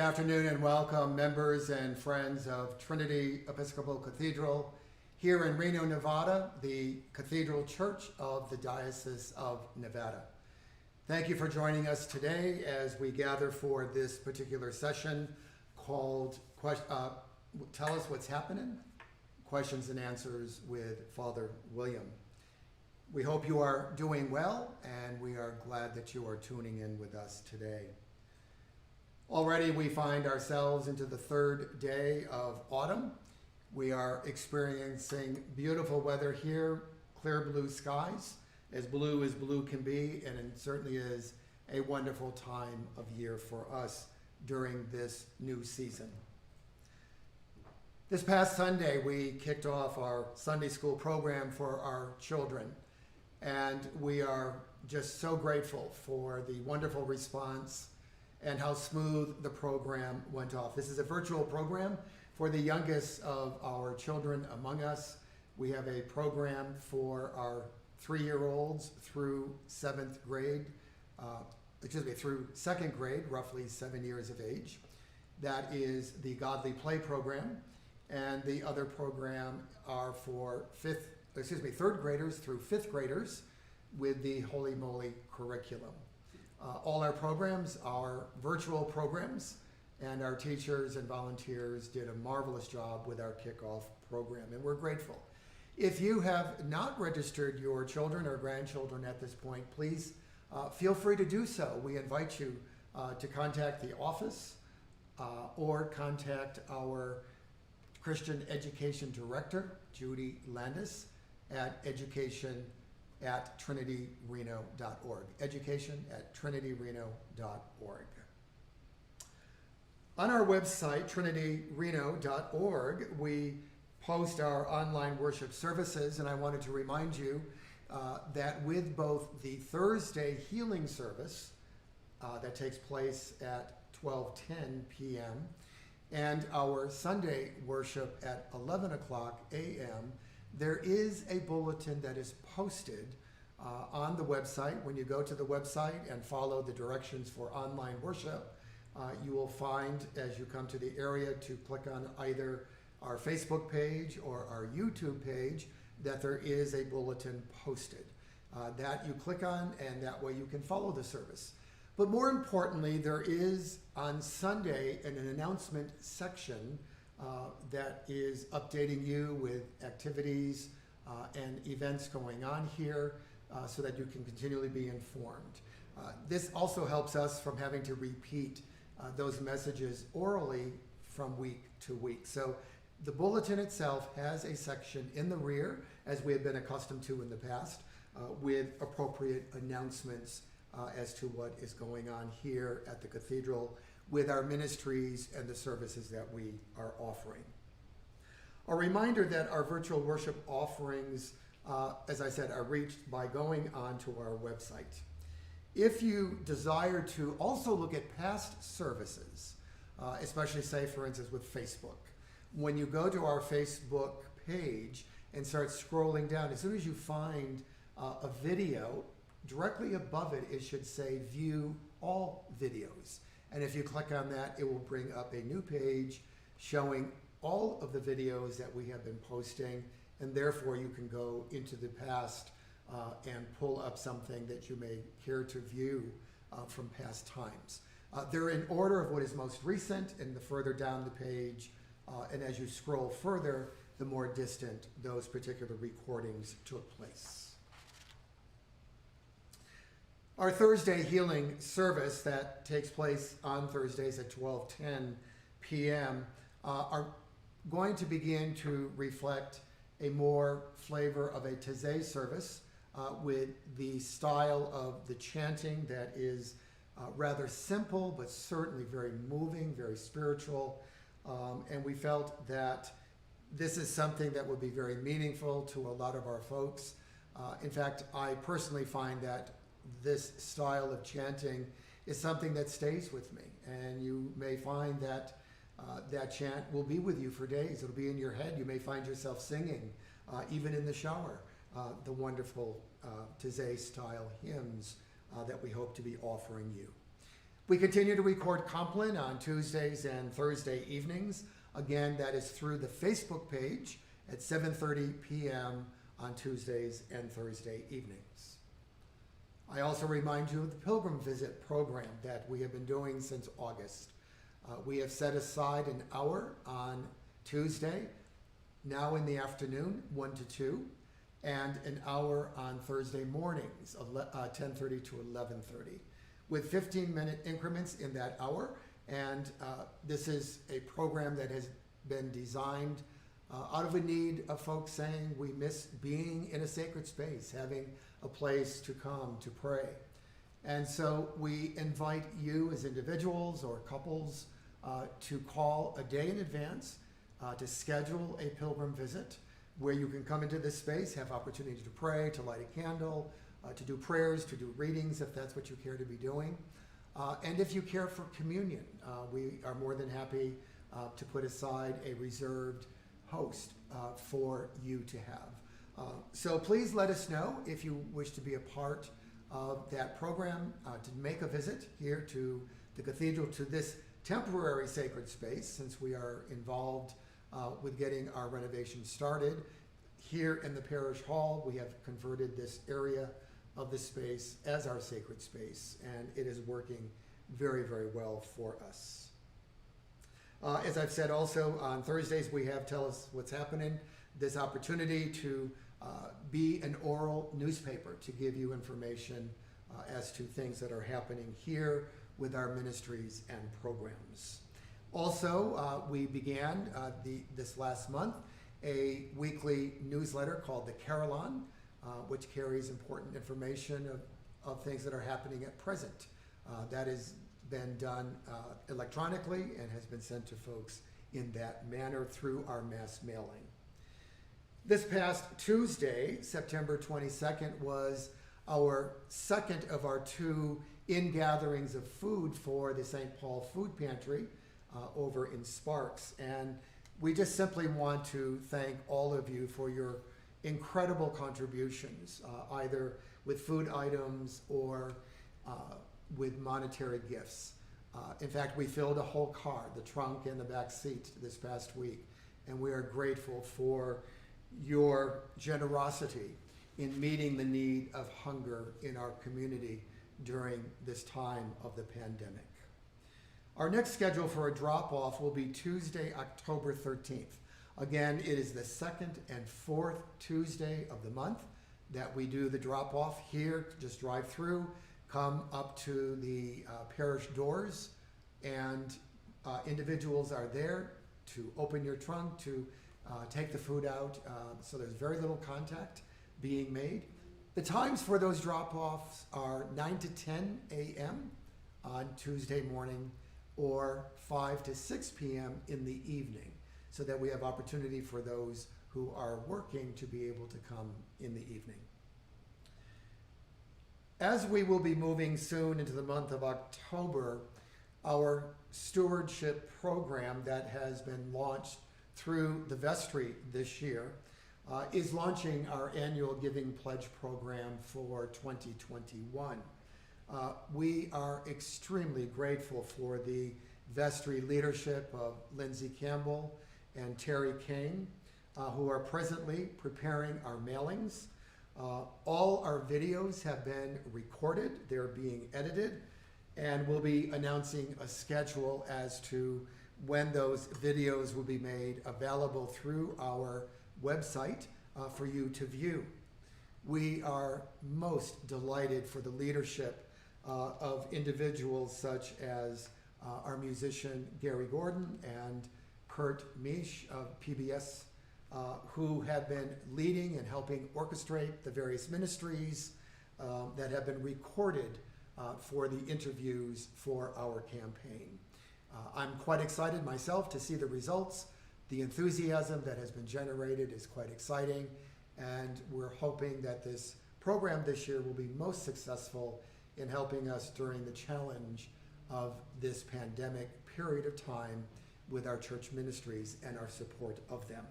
afternoon and welcome members and friends of Trinity Episcopal Cathedral here in Reno, Nevada, the Cathedral Church of the Diocese of Nevada. Thank you for joining us today as we gather for this particular session called Tell Us What's Happening? Questions and Answers with Father William. We hope you are doing well, and we are glad that you are tuning in with us today. Already we find ourselves into the third day of autumn. We are experiencing beautiful weather here, clear blue skies, as blue can be, and it certainly is a wonderful time of year for us during this new season. This past Sunday, we kicked off our Sunday school program for our children, and we are just so grateful for the wonderful response and how smooth the program went off. This is a virtual program for the youngest of our children among us. We have a program for our 3-year-olds through 7th grade, through 2nd grade, roughly 7 years of age. That is the Godly Play program, and the other program are for 3rd graders through 5th graders with the Holy Moly curriculum. All our programs are virtual programs, and our teachers and volunteers did a marvelous job with our kickoff program, and we're grateful. If you have not registered your children or grandchildren at this point, please feel free to do so. We invite you to contact the office or contact our Christian Education Director, Judy Landis, at education@trinityreno.org. education@trinityreno.org. On our website, trinityreno.org, we post our online worship services, and I wanted to remind you that with both the Thursday healing service that takes place at 12:10 p.m. and our Sunday worship at 11 o'clock a.m., there is a bulletin that is posted on the website. When you go to the website and follow the directions for online worship, you will find as you come to the area to click on either our Facebook page or our YouTube page that there is a bulletin posted. That you click on, and that way you can follow the service. But more importantly, there is on Sunday an announcement section that is updating you with activities and events going on here so that you can continually be informed. This also helps us from having to repeat those messages orally from week to week. So the bulletin itself has a section in the rear, as we have been accustomed to in the past, with appropriate announcements as to what is going on here at the Cathedral with our ministries and the services that we are offering. A reminder that our virtual worship offerings, as I said, are reached by going onto our website. If you desire to also look at past services, especially say, for instance, with Facebook, when you go to our Facebook page and start scrolling down, as soon as you find a video, directly above it, it should say View All Videos. And if you click on that, it will bring up a new page showing all of the videos that we have been posting, and therefore you can go into the past and pull up something that you may care to view from past times. They're in order of what is most recent, and the further down the page, and as you scroll further, the more distant those particular recordings took place. Our Thursday healing service that takes place on Thursdays at 12:10 p.m. Are going to begin to reflect a more flavor of a Taizé service with the style of the chanting that is rather simple, but certainly very moving, very spiritual. And we felt that this is something that would be very meaningful to a lot of our folks. In fact, I personally find that this style of chanting is something that stays with me, and you may find that that chant will be with you for days. It'll be in your head. You may find yourself singing, even in the shower, the wonderful Taizé style hymns that we hope to be offering you. We continue to record Compline on Tuesdays and Thursday evenings. Again, that is through the Facebook page at 7:30 p.m. on Tuesdays and Thursday evenings. I also remind you of the Pilgrim Visit program that we have been doing since August. We have set aside an hour on Tuesday, now in the afternoon, 1 to 2, and an hour on Thursday mornings, 10:30 to 11:30, with 15-minute increments in that hour. And this is a program that has been designed out of a need of folks saying we miss being in a sacred space, having a place to come to pray. And so we invite you as individuals or couples to call a day in advance to schedule a pilgrim visit where you can come into this space, have opportunity to pray, to light a candle, to do prayers, to do readings if that's what you care to be doing. And if you care for communion, we are more than happy to put aside a reserved host for you to have. So please let us know if you wish to be a part of that program, to make a visit here to the cathedral, to this temporary sacred space, since we are involved with getting our renovation started. Here in the parish hall, we have converted this area of the space as our sacred space, and it is working very, very well for us. As I've said also, on Thursdays we have Tell Us What's Happening, this opportunity to be an oral newspaper to give you information as to things that are happening here with our ministries and programs. Also, we began this last month a weekly newsletter called the Carillon, which carries important information of things that are happening at present. That has been done electronically and has been sent to folks in that manner through our mass mailing. This past Tuesday, September 22nd, was our second of our two in-gatherings of food for the St. Paul Food Pantry over in Sparks. And we just simply want to thank all of you for your incredible contributions, either with food items or with monetary gifts. In fact, we filled a whole car, the trunk and the back seat, this past week, and we are grateful for your generosity in meeting the need of hunger in our community during this time of the pandemic. Our next schedule for a drop-off will be Tuesday, October 13th. Again, it is the second and fourth Tuesday of the month that we do the drop-off here. Just drive through, come up to the parish doors, and individuals are there to open your trunk, to take the food out, so there's very little contact being made. The times for those drop-offs are 9 to 10 a.m. on Tuesday morning or 5 to 6 p.m. in the evening, so that we have opportunity for those who are working to be able to come in the evening. As we will be moving soon into the month of October, our stewardship program that has been launched through the vestry this year is launching our annual Giving Pledge program for 2021. We are extremely grateful for the vestry leadership of Lindsay Campbell and Terry Kane, who are presently preparing our mailings. All our videos have been recorded, they're being edited, and we'll be announcing a schedule as to when those videos will be made available through our website for you to view. We are most delighted for the leadership of individuals such as our musician Gary Gordon and Kurt Misch of PBS, who have been leading and helping orchestrate the various ministries that have been recorded for the interviews for our campaign. I'm quite excited myself to see the results. The enthusiasm that has been generated is quite exciting, and we're hoping that this program this year will be most successful in helping us during the challenge of this pandemic period of time with our church ministries and our support of them.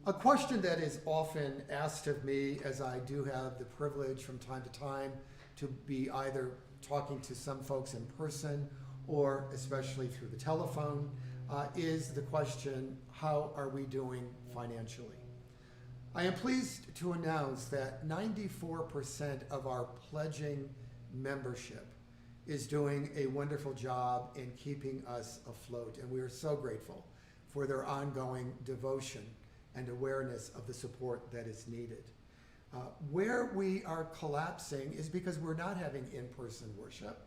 A question that is often asked of me, as I do have the privilege from time to time to be either talking to some folks in person or especially through the telephone, is the question, how are we doing financially? I am pleased to announce that 94% of our pledging membership is doing a wonderful job in keeping us afloat, and we are so grateful for their ongoing devotion and awareness of the support that is needed. Where we are collapsing is because we're not having in-person worship,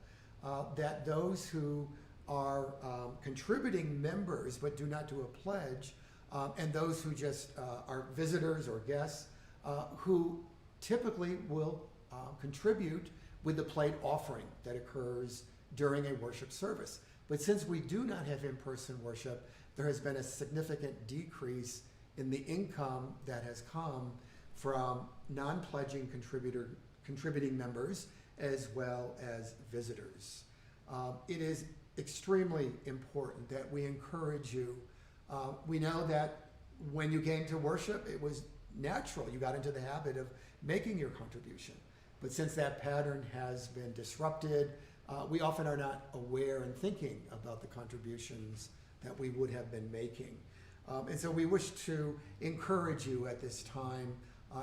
that those who are contributing members but do not do a pledge, and those who just are visitors or guests, who typically will contribute with the plate offering that occurs during a worship service. But since we do not have in-person worship, there has been a significant decrease in the income that has come from non-pledging contributing members as well as visitors. It is extremely important that we encourage you. We know that when you came to worship, it was natural. You got into the habit of making your contribution. But since that pattern has been disrupted, we often are not aware and thinking about the contributions that we would have been making. And so we wish to encourage you at this time,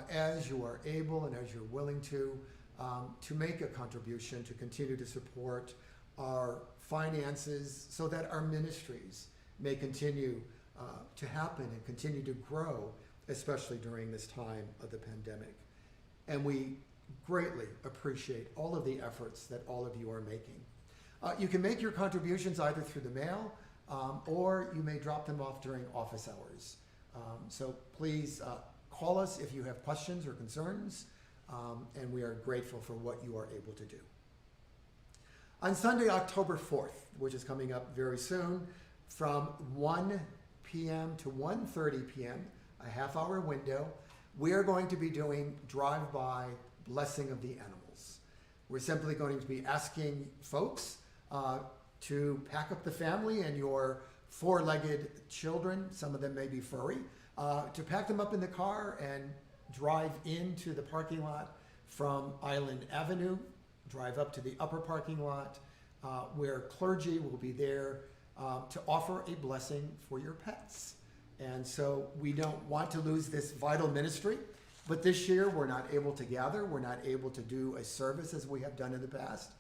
as you are able and as you're willing to make a contribution to continue to support our finances so that our ministries may continue to happen and continue to grow, especially during this time of the pandemic. And we greatly appreciate all of the efforts that all of you are making. You can make your contributions either through the mail or you may drop them off during office hours. So please call us if you have questions or concerns, and we are grateful for what you are able to do. On Sunday, October 4th, which is coming up very soon, from 1 p.m. to 1:30 p.m., a half-hour window, we are going to be doing drive-by blessing of the animals. We're simply going to be asking folks to pack up the family and your four-legged children, some of them may be furry, to pack them up in the car and drive into the parking lot from Island Avenue, drive up to the upper parking lot where clergy will be there to offer a blessing for your pets. And so we don't want to lose this vital ministry, but this year we're not able to gather, we're not able to do a service as we have done in the past,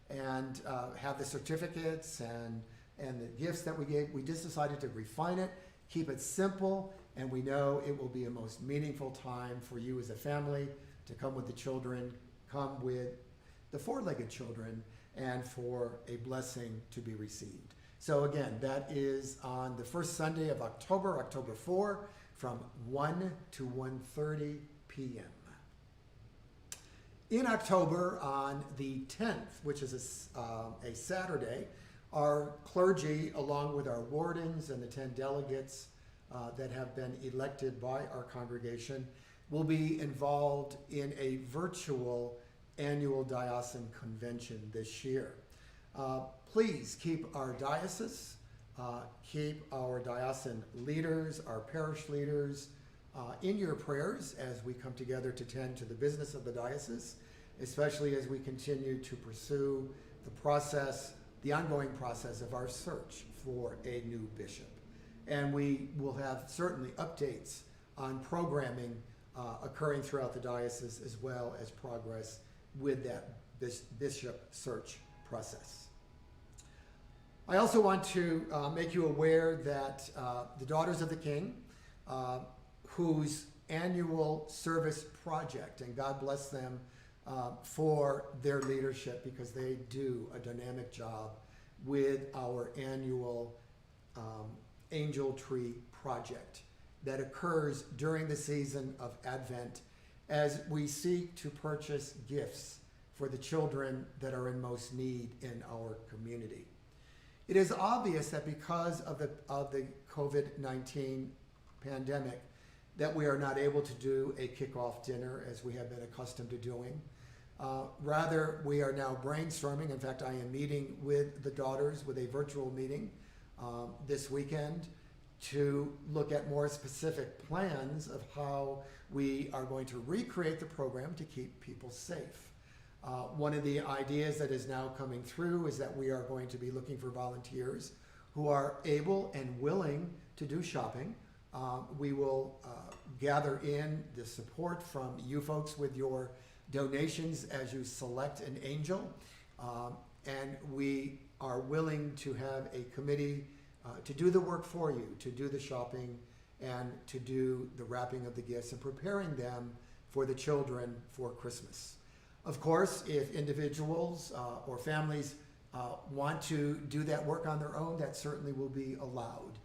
and have the certificates and the gifts that we gave. We just decided to refine it, keep it simple, and we know it will be a most meaningful time for you as a family to come with the children, come with the four-legged children, and for a blessing to be received. So again, that is on the first Sunday of October, October 4, from 1 to 1:30 p.m. In October, on the 10th, which is a Saturday, our clergy, along with our wardens and the 10 delegates that have been elected by our congregation, will be involved in a virtual annual diocesan convention this year. Please keep our diocese, keep our diocesan leaders, our parish leaders in your prayers as we come together to tend to the business of the diocese, especially as we continue to pursue the process, the ongoing process of our search for a new bishop. And we will have certainly updates on programming occurring throughout the diocese, as well as progress with that bishop search process. I also want to make you aware that the Daughters of the King, whose annual service project, and God bless them for their leadership, because they do a dynamic job with our annual Angel Tree project that occurs during the season of Advent as we seek to purchase gifts for the children that are in most need in our community. It is obvious that because of the COVID-19 pandemic that we are not able to do a kickoff dinner as we have been accustomed to doing. Rather, we are now brainstorming. In fact, I am meeting with the daughters with a virtual meeting this weekend to look at more specific plans of how we are going to recreate the program to keep people safe. One of the ideas that is now coming through is that we are going to be looking for volunteers who are able and willing to do shopping. We will gather in the support from you folks with your donations as you select an angel. And we are willing to have a committee to do the work for you, to do the shopping and to do the wrapping of the gifts and preparing them for the children for Christmas. Of course, if individuals or families want to do that work on their own, that certainly will be allowed.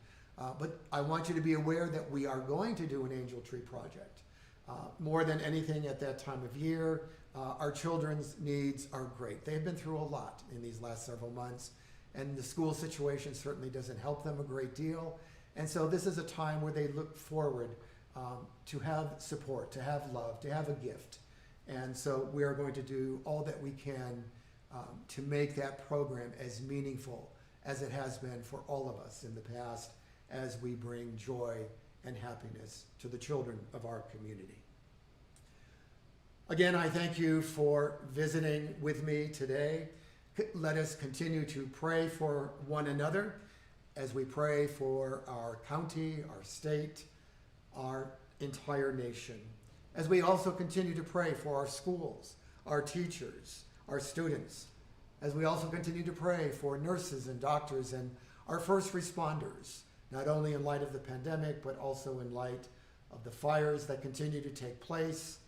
But I want you to be aware that we are going to do an angel tree project. More than anything at that time of year, our children's needs are great. They've been through a lot in these last several months, and the school situation certainly doesn't help them a great deal. And so this is a time where they look forward to have support, to have love, to have a gift. And so we are going to do all that we can to make that program as meaningful as it has been for all of us in the past as we bring joy and happiness to the children of our community. Again, I thank you for visiting with me today. Let us continue to pray for one another as we pray for our county, our state, our entire nation. As we also continue to pray for our schools, our teachers, our students. As we also continue to pray for nurses and doctors and our first responders, not only in light of the pandemic, but also in light of the fires that continue to take place,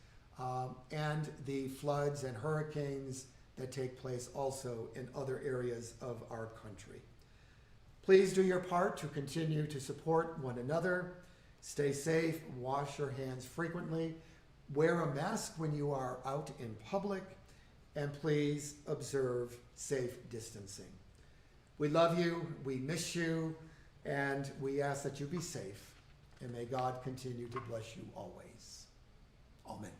and the floods and hurricanes that take place also in other areas of our country. Please do your part to continue to support one another. Stay safe, wash your hands frequently, wear a mask when you are out in public, and please observe safe distancing. We love you, we miss you, and we ask that you be safe, and may God continue to bless you always. Amen.